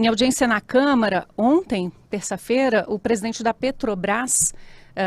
Em audiência na Câmara, ontem, terça-feira, o presidente da Petrobras,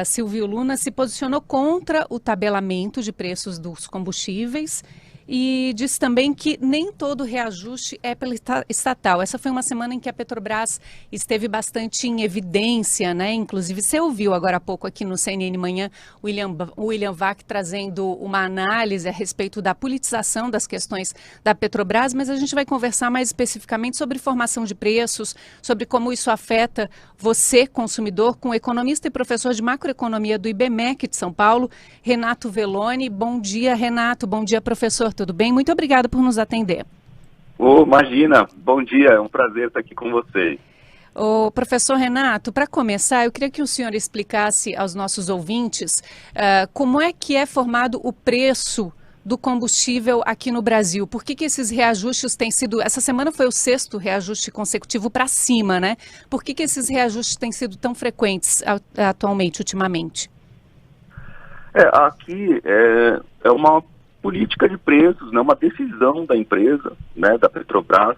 Silvio Luna, se posicionou contra o tabelamento de preços dos combustíveis e disse também que nem todo reajuste é pela estatal. Essa foi uma semana em que a Petrobras esteve bastante em evidência, né? Inclusive, você ouviu agora há pouco aqui no CNN Manhã William Vac trazendo uma análise a respeito da politização das questões da Petrobras, mas a gente vai conversar mais especificamente sobre formação de preços, sobre como isso afeta você, consumidor, com o economista e professor de macroeconomia do IBMEC de São Paulo, Renato Velloni. Bom dia, Renato. Bom dia, professor. Tudo bem? Muito obrigada por nos atender. Imagina, bom dia, é um prazer estar aqui com vocês. Professor Renato, para começar, eu queria que o senhor explicasse aos nossos ouvintes como é que é formado o preço do combustível aqui no Brasil. Por que esses reajustes têm sido... Essa semana foi o 6º reajuste consecutivo para cima, né? Por que esses reajustes têm sido tão frequentes atualmente, ultimamente? Aqui é uma política de preços, né, uma decisão da empresa, né, da Petrobras,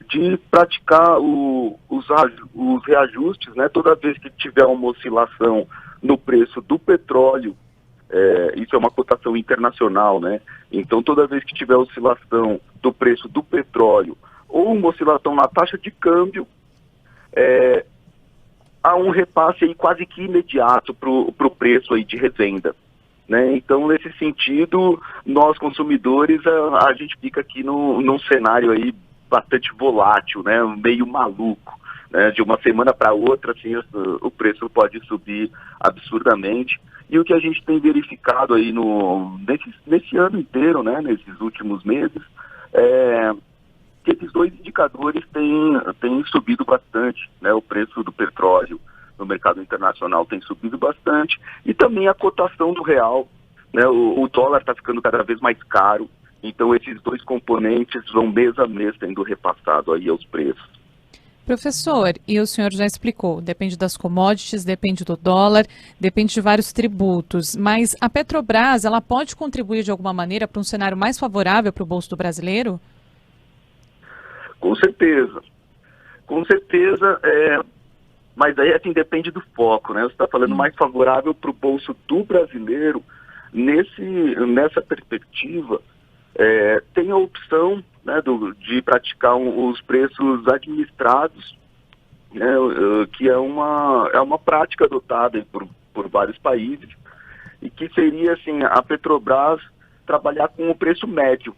de praticar os reajustes, né, toda vez que tiver uma oscilação no preço do petróleo. Isso é uma cotação internacional, né? Então, toda vez que tiver oscilação do preço do petróleo ou uma oscilação na taxa de câmbio, há um repasse aí quase que imediato para o preço aí de revenda. Né? Então, nesse sentido, nós consumidores, a gente fica aqui num cenário aí bastante volátil, né? Meio maluco, né? De uma semana para outra, assim, o preço pode subir absurdamente. E o que a gente tem verificado aí nesse ano inteiro, né? Nesses últimos meses, que esses dois indicadores têm subido bastante, né? O preço do petróleo no mercado internacional tem subido bastante, e também a cotação do real, né? O dólar está ficando cada vez mais caro, então esses dois componentes vão mês a mês sendo repassado aí aos preços. Professor, e o senhor já explicou, depende das commodities, depende do dólar, depende de vários tributos, mas a Petrobras, ela pode contribuir de alguma maneira para um cenário mais favorável para o bolso do brasileiro? Com certeza, mas aí assim depende do foco, né? Você está falando mais favorável para o bolso do brasileiro. Nessa perspectiva, tem a opção, né, de praticar os preços administrados, né, que é uma prática adotada por vários países, e que seria assim, a Petrobras trabalhar com o preço médio,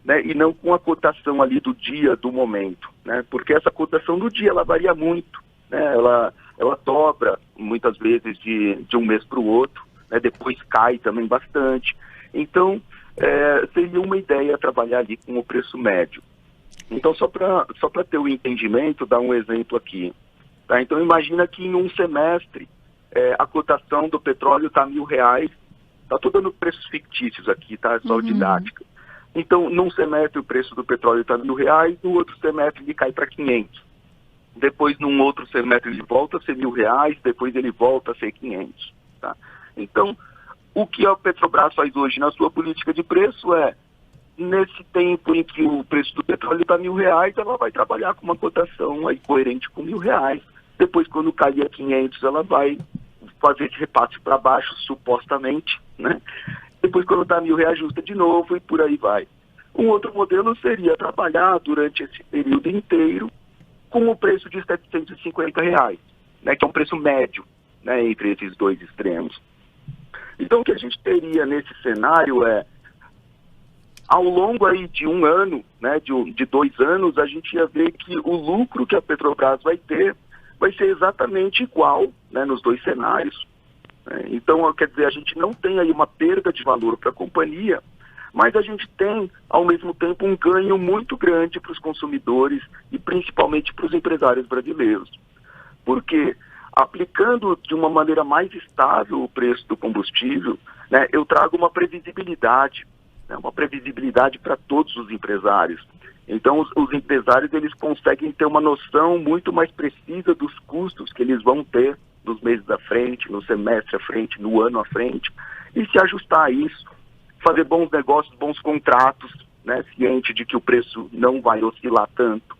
né, e não com a cotação ali do dia, do momento, né, porque essa cotação do dia ela varia muito. Né, ela dobra muitas vezes de um mês para o outro, né, depois cai também bastante. Então, seria uma ideia trabalhar ali com o preço médio. Então, só para ter o entendimento, dar um exemplo aqui. Tá? Então, imagina que em um semestre a cotação do petróleo está R$1.000. Estou dando preços fictícios aqui, tá? É só didática. Então, num semestre o preço do petróleo está R$1.000, no outro semestre ele cai para 500. Depois, num outro semestre, ele volta a ser R$1.000, depois ele volta a ser 500. Tá? Então, o que a Petrobras faz hoje na sua política de preço nesse tempo em que o preço do petróleo está R$1.000, ela vai trabalhar com uma cotação aí coerente com R$1.000. Depois, quando cair a 500, ela vai fazer esse repasse para baixo, supostamente, né? Depois, quando está R$1.000, ajusta de novo e por aí vai. Um outro modelo seria trabalhar durante esse período inteiro com o preço de R$750, né, que é um preço médio, né, entre esses dois extremos. Então, o que a gente teria nesse cenário ao longo aí de um ano, né, de 2 anos, a gente ia ver que o lucro que a Petrobras vai ter vai ser exatamente igual, né, nos dois cenários. Então, quer dizer, a gente não tem aí uma perda de valor para a companhia, mas a gente tem, ao mesmo tempo, um ganho muito grande para os consumidores e principalmente para os empresários brasileiros. Porque, aplicando de uma maneira mais estável o preço do combustível, né, eu trago uma previsibilidade, né, para todos os empresários. Então, os empresários eles conseguem ter uma noção muito mais precisa dos custos que eles vão ter nos meses à frente, no semestre à frente, no ano à frente, e se ajustar a isso. Fazer bons negócios, bons contratos, né, ciente de que o preço não vai oscilar tanto.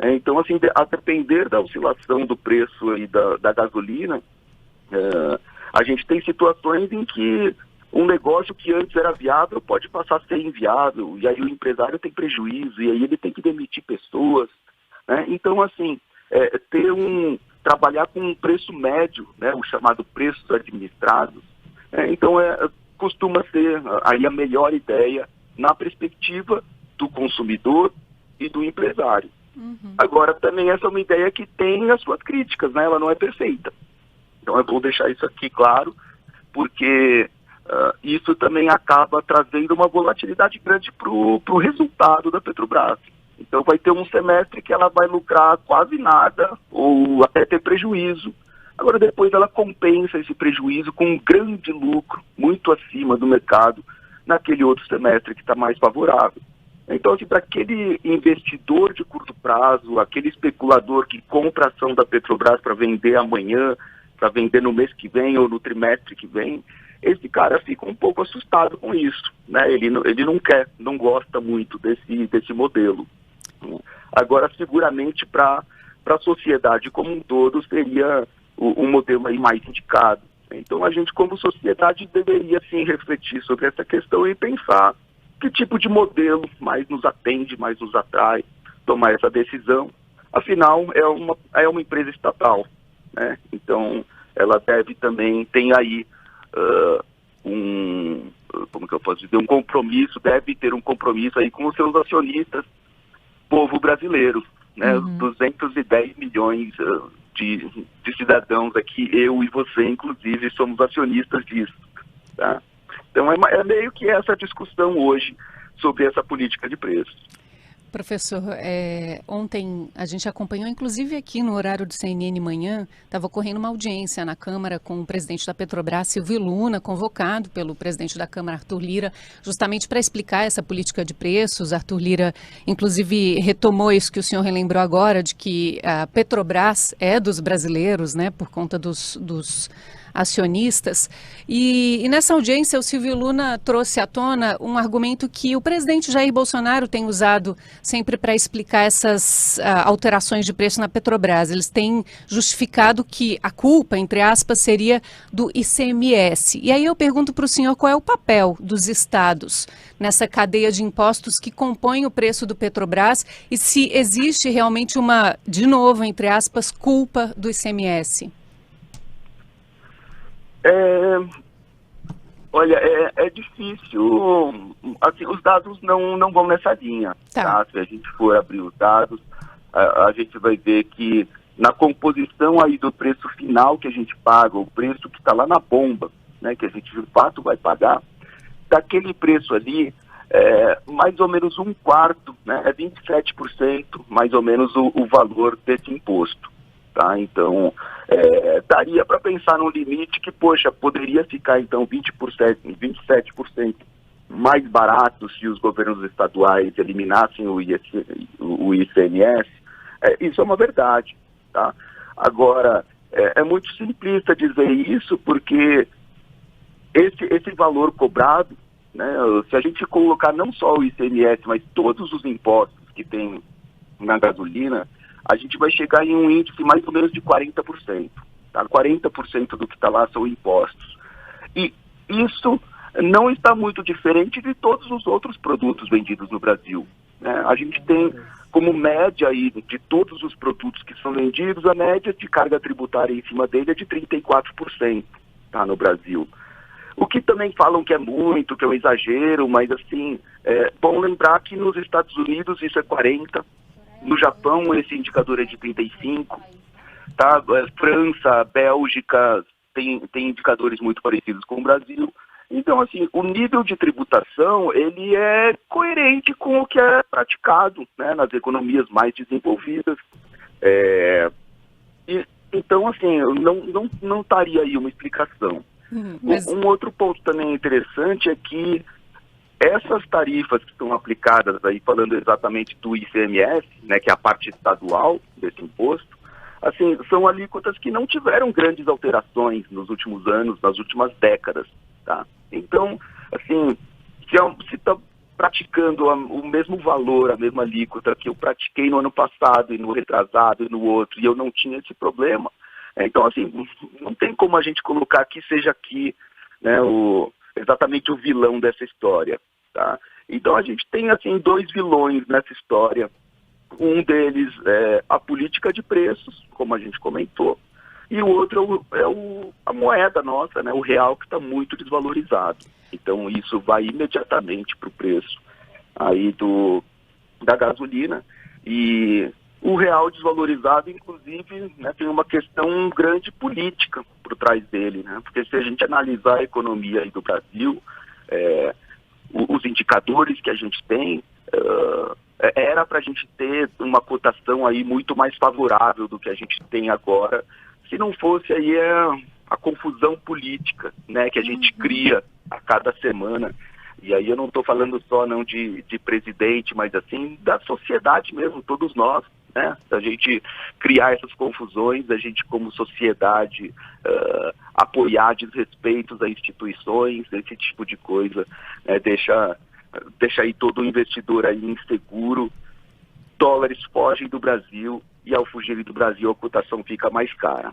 Então, assim, a depender da oscilação do preço aí da gasolina, a gente tem situações em que um negócio que antes era viável pode passar a ser inviável, e aí o empresário tem prejuízo, e aí ele tem que demitir pessoas, né? Então, assim, trabalhar com um preço médio, né, o chamado preços administrados, então costuma ser aí a melhor ideia na perspectiva do consumidor e do empresário. Agora, também essa é uma ideia que tem as suas críticas, né? Ela não é perfeita. Então é bom deixar isso aqui claro, porque isso também acaba trazendo uma volatilidade grande para o resultado da Petrobras. Então vai ter um semestre que ela vai lucrar quase nada, ou até ter prejuízo. Agora depois ela compensa esse prejuízo com um grande lucro, muito acima do mercado, naquele outro semestre que está mais favorável. Então, assim, para aquele investidor de curto prazo, aquele especulador que compra a ação da Petrobras para vender amanhã, para vender no mês que vem ou no trimestre que vem, esse cara fica um pouco assustado com isso, né? Ele não gosta muito desse modelo. Agora, seguramente, para a sociedade como um todo, seria um modelo aí mais indicado. Então, a gente, como sociedade, deveria, sim, refletir sobre essa questão e pensar que tipo de modelo mais nos atende, mais nos atrai, tomar essa decisão. Afinal, é uma empresa estatal, né? Então, ela deve também, tem aí como que eu posso dizer, um compromisso, deve ter um compromisso aí com os seus acionistas, povo brasileiro, né? 210 milhões de cidadãos aqui, eu e você, inclusive, somos acionistas disso, tá? Então é meio que essa discussão hoje sobre essa política de preços. Professor, ontem a gente acompanhou, inclusive aqui no horário do CNN Manhã, estava ocorrendo uma audiência na Câmara com o presidente da Petrobras, Silvio Luna, convocado pelo presidente da Câmara, Arthur Lira, justamente para explicar essa política de preços. Arthur Lira, inclusive, retomou isso que o senhor relembrou agora, de que a Petrobras é dos brasileiros, né, por conta dos acionistas. E nessa audiência o Silvio Luna trouxe à tona um argumento que o presidente Jair Bolsonaro tem usado sempre para explicar essas alterações de preço na Petrobras. Eles têm justificado que a culpa, entre aspas, seria do ICMS. E aí eu pergunto para o senhor qual é o papel dos estados nessa cadeia de impostos que compõe o preço do Petrobras e se existe realmente uma, de novo, entre aspas, culpa do ICMS. Olha, é difícil, assim, os dados não vão nessa linha, tá? Se a gente for abrir os dados, a gente vai ver que na composição aí do preço final que a gente paga, o preço que está lá na bomba, né, que a gente de fato vai pagar, daquele preço ali, mais ou menos um quarto, né, 27% mais ou menos o valor desse imposto. Tá? Então, daria para pensar num limite que, poxa, poderia ficar então 27% mais barato se os governos estaduais eliminassem o ICMS. Isso é uma verdade. Tá? Agora, é muito simplista dizer isso, porque esse valor cobrado, né, se a gente colocar não só o ICMS, mas todos os impostos que tem na gasolina, a gente vai chegar em um índice mais ou menos de 40%. Tá? 40% do que está lá são impostos. E isso não está muito diferente de todos os outros produtos vendidos no Brasil. Né? A gente tem como média aí de todos os produtos que são vendidos, a média de carga tributária em cima dele é de 34%, tá, no Brasil. O que também falam que é muito, que é um exagero, mas assim, é bom lembrar que nos Estados Unidos isso é 40%. No Japão, esse indicador é de 35%, tá? França, Bélgica tem indicadores muito parecidos com o Brasil. Então, assim, o nível de tributação, ele é coerente com o que é praticado, né, nas economias mais desenvolvidas. Então, assim, não estaria aí uma explicação. Um outro ponto também interessante é que essas tarifas que estão aplicadas aí, falando exatamente do ICMS, né, que é a parte estadual desse imposto, assim, são alíquotas que não tiveram grandes alterações nos últimos anos, nas últimas décadas, tá? Então, assim, se está praticando o mesmo valor, a mesma alíquota que eu pratiquei no ano passado e no retrasado e no outro, e eu não tinha esse problema. Então, assim, não tem como a gente colocar que seja aqui, né, exatamente o vilão dessa história, tá? Então, a gente tem, assim, dois vilões nessa história. Um deles é a política de preços, como a gente comentou, e o outro é a moeda nossa, né, o real, que está muito desvalorizado. Então, isso vai imediatamente para o preço aí da gasolina. E o real desvalorizado, inclusive, né, tem uma questão grande política por trás dele, né? Porque se a gente analisar a economia aí do Brasil, os indicadores que a gente tem, era para a gente ter uma cotação aí muito mais favorável do que a gente tem agora, se não fosse aí a confusão política, né, que a gente cria a cada semana. E aí eu não estou falando só não de presidente, mas assim da sociedade mesmo, todos nós, né? A gente criar essas confusões, a gente como sociedade apoiar desrespeitos a instituições, esse tipo de coisa, né? Deixa aí todo o investidor aí inseguro, dólares fogem do Brasil e ao fugirem do Brasil a cotação fica mais cara.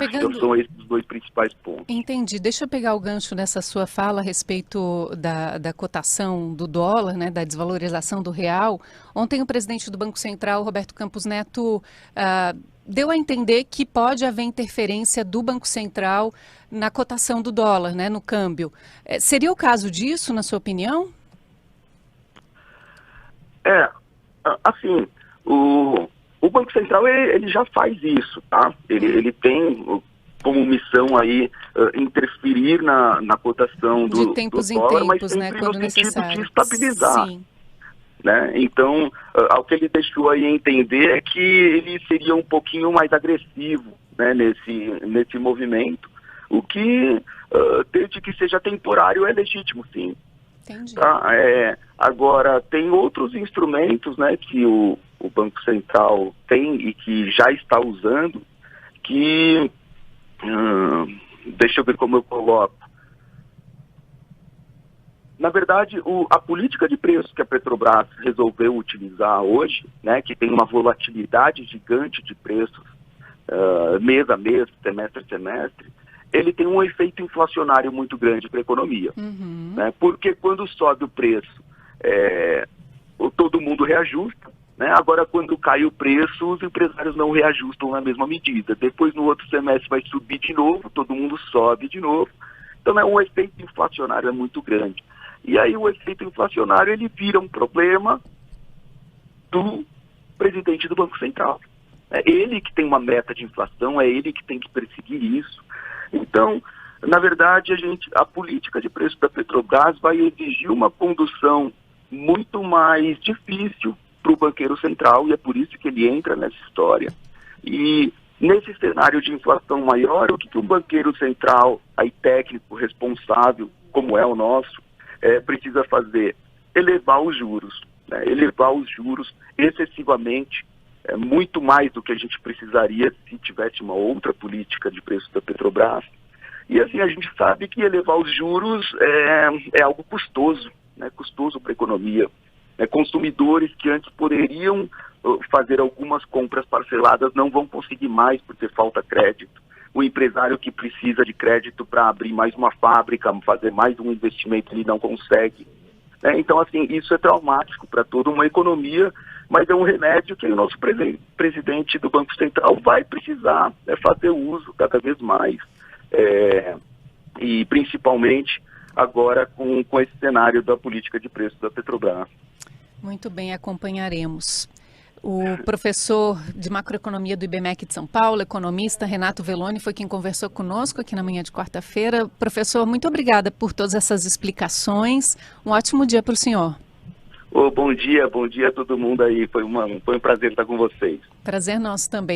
Então são esses os dois principais pontos. Entendi. Deixa eu pegar o gancho nessa sua fala a respeito da cotação do dólar, né, da desvalorização do real. Ontem o presidente do Banco Central, Roberto Campos Neto, deu a entender que pode haver interferência do Banco Central na cotação do dólar, né, no câmbio. Seria o caso disso, na sua opinião? Assim, o Banco Central ele já faz isso, tá? Ele tem como missão aí interferir na cotação do dólar, mas sempre, né, quando no sentido de estabilizar. Sim. Né? Então, ao que ele deixou aí entender é que ele seria um pouquinho mais agressivo, né, nesse movimento, o que, desde que seja temporário, é legítimo, sim. Entendi. Tá? Agora, tem outros instrumentos, né, que o Banco Central tem e que já está usando, que, deixa eu ver como eu coloco. Na verdade, a política de preços que a Petrobras resolveu utilizar hoje, né, que tem uma volatilidade gigante de preços mês a mês, semestre a semestre, ele tem um efeito inflacionário muito grande para a economia. Né? Porque quando sobe o preço, todo mundo reajusta. Né? Agora, quando cai o preço, os empresários não reajustam na mesma medida. Depois, no outro semestre, vai subir de novo, todo mundo sobe de novo. Então, o efeito inflacionário é muito grande. E aí, o efeito inflacionário, ele vira um problema do presidente do Banco Central. É ele que tem uma meta de inflação, é ele que tem que perseguir isso. Então, na verdade, a política de preço da Petrobras vai exigir uma condução muito mais difícil para o banqueiro central, e é por isso que ele entra nessa história. E nesse cenário de inflação maior, o que um banqueiro central, aí técnico, responsável, como é o nosso, precisa fazer? Elevar os juros. Né? Elevar os juros excessivamente, muito mais do que a gente precisaria se tivesse uma outra política de preço da Petrobras. E assim, a gente sabe que elevar os juros é algo custoso, né? Custoso para a economia. Consumidores que antes poderiam fazer algumas compras parceladas não vão conseguir mais porque falta crédito. O empresário que precisa de crédito para abrir mais uma fábrica, fazer mais um investimento, ele não consegue. Então, assim, isso é traumático para toda uma economia, mas é um remédio que o nosso presidente do Banco Central vai precisar fazer uso cada vez mais. E principalmente agora com esse cenário da política de preço da Petrobras. Muito bem, acompanharemos. O professor de macroeconomia do IBMEC de São Paulo, economista Renato Velloni, foi quem conversou conosco aqui na manhã de quarta-feira. Professor, muito obrigada por todas essas explicações. Um ótimo dia para o senhor. Bom dia a todo mundo aí. Foi um prazer estar com vocês. Prazer nosso também.